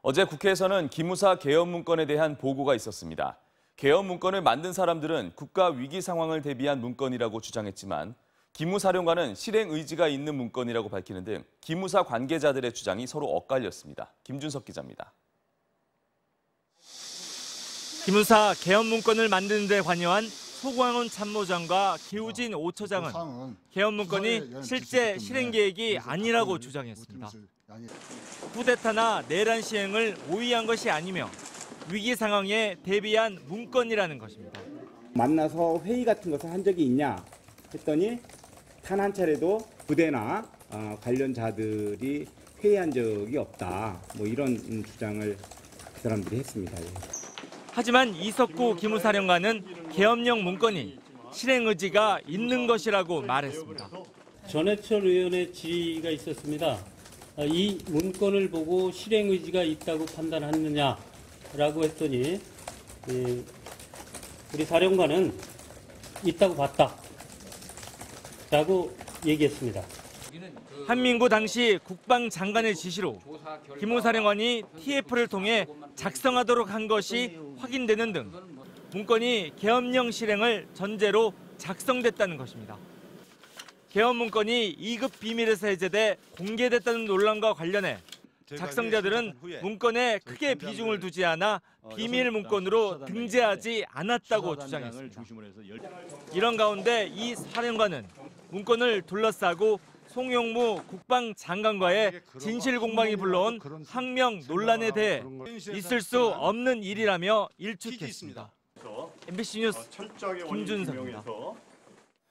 어제 국회에서는 기무사 개헌 문건에 대한 보고가 있었습니다. 개헌 문건을 만든 사람들은 국가 위기 상황을 대비한 문건이라고 주장했지만 기무사령관은 실행 의지가 있는 문건이라고 밝히는 등 기무사 관계자들의 주장이 서로 엇갈렸습니다. 김준석 기자입니다. 기무사 개헌 문건을 만드는 데 관여한 소광훈 참모장과 기우진 5처장은 개헌 문건이 실제 실행 계획이 아니라고 주장했습니다. 쿠데타나 내란 시행을 모의한 것이 아니며 위기 상황에 대비한 문건이라는 것입니다. 만나서 회의 같은 것을 한 적이 있냐 했더니 단 한 차례도 부대나 관련자들이 회의한 적이 없다. 뭐 이런 주장을 그 사람들이 했습니다. 하지만 이석구 기무사령관은 계엄령 문건이 실행 의지가 있는 것이라고 말했습니다. 전해철 의원의 질의가 있었습니다. 이 문건을 보고 실행 의지가 있다고 판단하느냐라고 했더니 우리 사령관은 있다고 봤다라고 얘기했습니다. 한민구 당시 국방장관의 지시로 기무사령관이 TF를 통해 작성하도록 한 것이 확인되는 등 문건이 계엄령 실행을 전제로 작성됐다는 것입니다. 개헌 문건이 2급 비밀에서 해제돼 공개됐다는 논란과 관련해 작성자들은 문건에 크게 비중을 두지 않아 비밀 문건으로 등재하지 않았다고 주장했습니다. 이런 가운데 이 사령관은 문건을 둘러싸고 송영무 국방장관과의 진실 공방이 불러온 항명 논란에 대해 있을 수 없는 일이라며 일축했습니다. MBC 뉴스 김준석입니다.